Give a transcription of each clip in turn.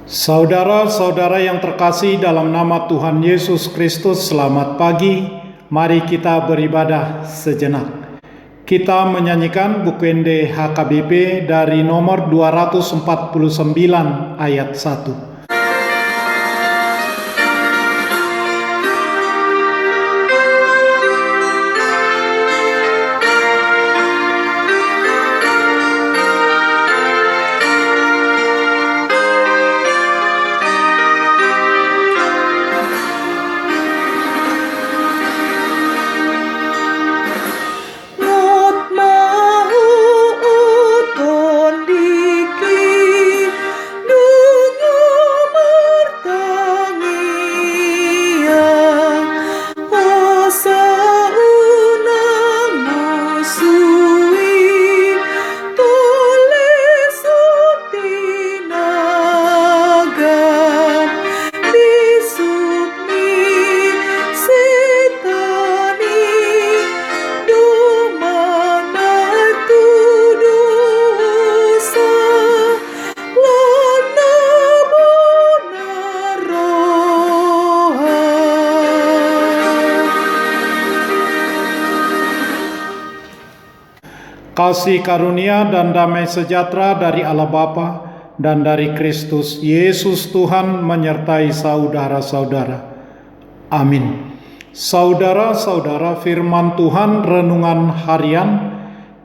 Saudara-saudara yang terkasih dalam nama Tuhan Yesus Kristus, selamat pagi. Mari kita beribadah sejenak. Kita menyanyikan Bukende HKBP dari nomor 249 ayat 1. Kasih karunia dan damai sejahtera dari Allah Bapa dan dari Kristus Yesus Tuhan menyertai saudara-saudara. Amin. Saudara-saudara, firman Tuhan renungan harian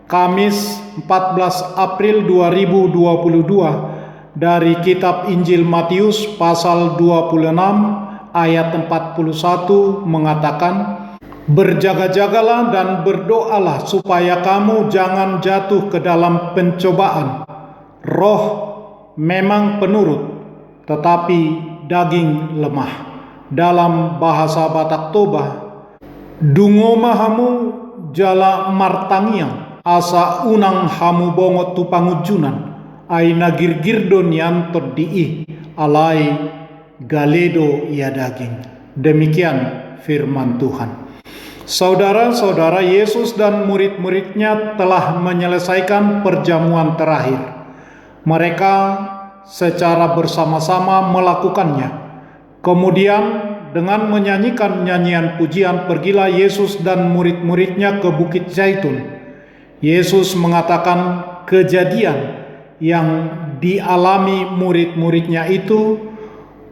Kamis 14 April 2022 dari kitab Injil Matius pasal 26 ayat 41 mengatakan, "Berjaga-jagalah dan berdoalah supaya kamu jangan jatuh ke dalam pencobaan. Roh memang penurut, tetapi daging lemah." Dalam bahasa Batak Toba, "Dungo mahamu jala martangiang, asa unang hamu bongot tu pangujunan, aina girgirdon yan toddi'i, alai galedo ya daging." Demikian firman Tuhan. Saudara-saudara, Yesus dan murid-muridnya telah menyelesaikan perjamuan terakhir. Mereka secara bersama-sama melakukannya. Kemudian dengan menyanyikan nyanyian pujian, pergilah Yesus dan murid-muridnya ke Bukit Zaitun. Yesus mengatakan kejadian yang dialami murid-muridnya itu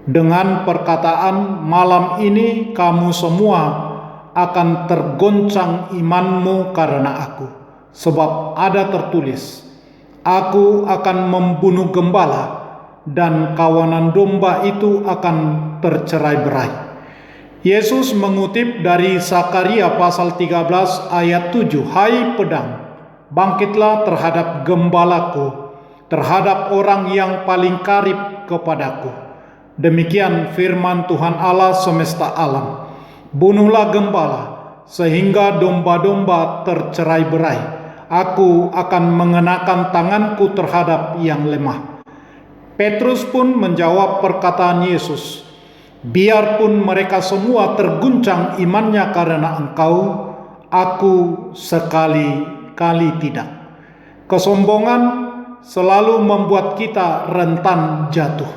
dengan perkataan, "Malam ini kamu semua akan tergoncang imanmu karena aku. Sebab ada tertulis, aku akan membunuh gembala dan kawanan domba itu akan tercerai-berai." Yesus mengutip dari Zakaria pasal 13 ayat 7, "Hai pedang, bangkitlah terhadap gembalaku, terhadap orang yang paling karib kepadaku." Demikian firman Tuhan Allah semesta alam. "Bunuhlah gembala sehingga domba-domba tercerai-berai. Aku akan mengenakan tanganku terhadap yang lemah." Petrus pun menjawab perkataan Yesus, "Biarpun mereka semua terguncang imannya karena Engkau, aku sekali-kali tidak." Kesombongan selalu membuat kita rentan jatuh.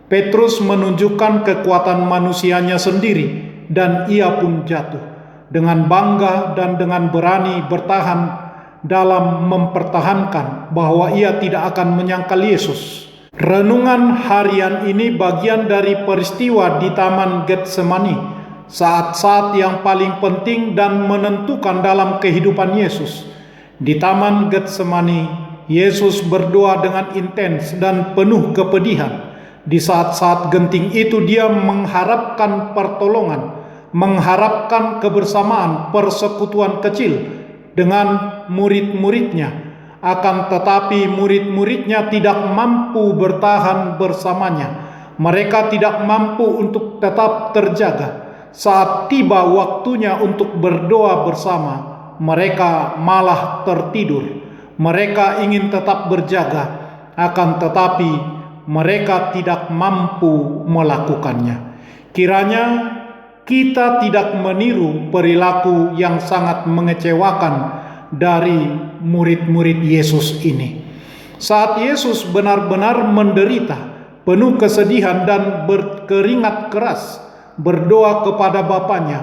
Petrus menunjukkan kekuatan manusianya sendiri dan ia pun jatuh. Dengan bangga dan dengan berani bertahan dalam mempertahankan bahwa ia tidak akan menyangkal Yesus. Renungan harian ini bagian dari peristiwa di Taman Getsemani, saat-saat yang paling penting dan menentukan dalam kehidupan Yesus. Di Taman Getsemani, Yesus berdoa dengan intens dan penuh kepedihan. Di saat-saat genting itu dia mengharapkan pertolongan, mengharapkan kebersamaan, persekutuan kecil dengan murid-muridnya. Akan tetapi murid-muridnya tidak mampu bertahan bersamanya. Mereka tidak mampu untuk tetap terjaga. Saat tiba waktunya untuk berdoa bersama, mereka malah tertidur. Mereka ingin tetap berjaga, akan tetapi mereka tidak mampu melakukannya. Kiranya kita tidak meniru perilaku yang sangat mengecewakan dari murid-murid Yesus ini. Saat Yesus benar-benar menderita penuh kesedihan dan berkeringat keras, berdoa kepada Bapanya,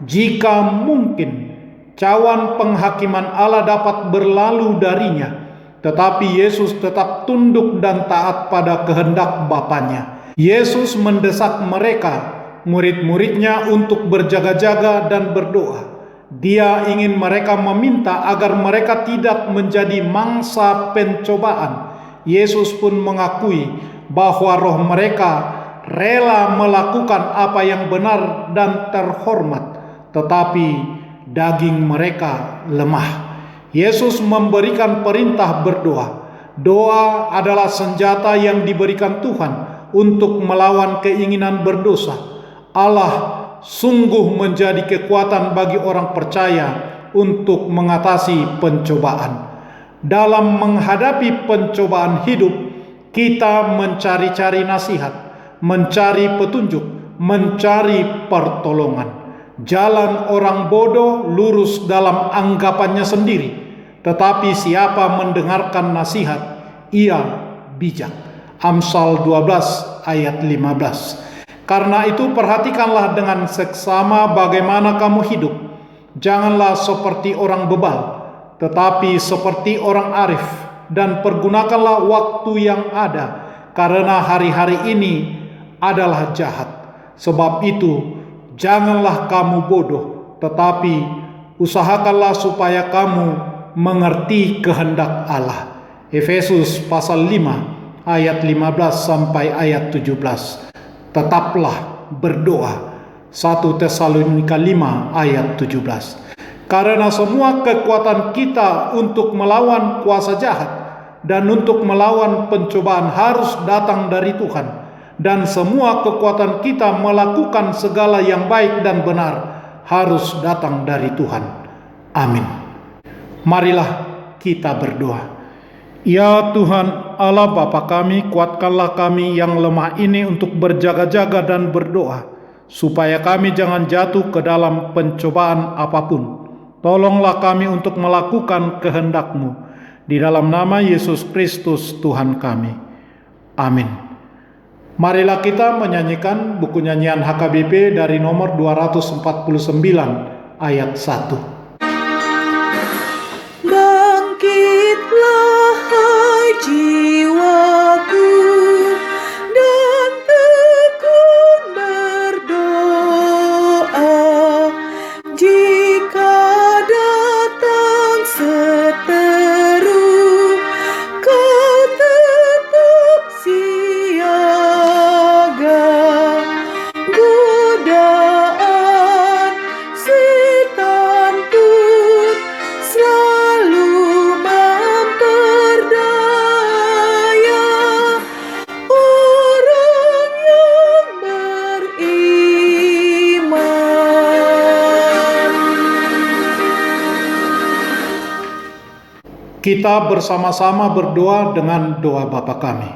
jika mungkin cawan penghakiman Allah dapat berlalu darinya. Tetapi Yesus tetap tunduk dan taat pada kehendak Bapanya. Yesus mendesak mereka, murid-muridnya, untuk berjaga-jaga dan berdoa. Dia ingin mereka meminta agar mereka tidak menjadi mangsa pencobaan. Yesus pun mengakui bahwa roh mereka rela melakukan apa yang benar dan terhormat, tetapi daging mereka lemah. Yesus memberikan perintah berdoa. Doa adalah senjata yang diberikan Tuhan untuk melawan keinginan berdosa. Allah sungguh menjadi kekuatan bagi orang percaya untuk mengatasi pencobaan. Dalam menghadapi pencobaan hidup, kita mencari-cari nasihat, mencari petunjuk, mencari pertolongan. Jalan orang bodoh lurus dalam anggapannya sendiri, tetapi siapa mendengarkan nasihat, ia bijak. Amsal 12 ayat 15. Karena itu perhatikanlah dengan seksama bagaimana kamu hidup. Janganlah seperti orang bebal, tetapi seperti orang arif, dan pergunakanlah waktu yang ada, karena hari-hari ini adalah jahat. Sebab itu, janganlah kamu bodoh, tetapi usahakanlah supaya kamu mengerti kehendak Allah. Efesus pasal 5 ayat 15 sampai ayat 17. Tetaplah berdoa. 1 Tesalonika 5 ayat 17. Karena semua kekuatan kita untuk melawan kuasa jahat dan untuk melawan pencobaan harus datang dari Tuhan, dan semua kekuatan kita melakukan segala yang baik dan benar harus datang dari Tuhan. Amin. Marilah kita berdoa. Ya Tuhan Allah Bapa kami, kuatkanlah kami yang lemah ini untuk berjaga-jaga dan berdoa, supaya kami jangan jatuh ke dalam pencobaan apapun. Tolonglah kami untuk melakukan kehendak-Mu. Di dalam nama Yesus Kristus Tuhan kami. Amin. Marilah kita menyanyikan buku nyanyian HKBP dari nomor 249 ayat 1. Bangkitlah hai jiwaku, dan tekun berdoa, jika datang seteru, kau tetap siaga. Godaan setan pun selalu memperdaya orang yang beriman. Kita bersama-sama berdoa dengan doa Bapa kami.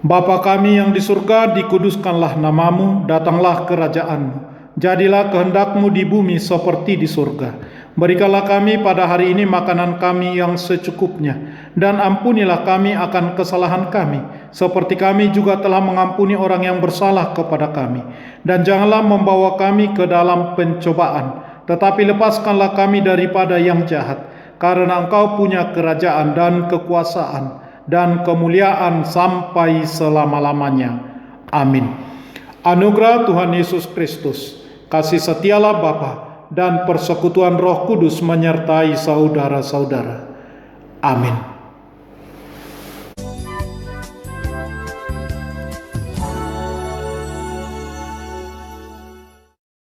Bapa kami yang di surga, dikuduskanlah namamu, datanglah kerajaan-Mu. Jadilah kehendak-Mu di bumi seperti di surga. Berikanlah kami pada hari ini makanan kami yang secukupnya, dan ampunilah kami akan kesalahan kami, seperti kami juga telah mengampuni orang yang bersalah kepada kami. Dan janganlah membawa kami ke dalam pencobaan, tetapi lepaskanlah kami daripada yang jahat. Karena Engkau punya kerajaan dan kekuasaan dan kemuliaan sampai selama-lamanya. Amin. Anugerah Tuhan Yesus Kristus, kasih setialah Bapa, dan persekutuan Roh Kudus menyertai saudara-saudara. Amin.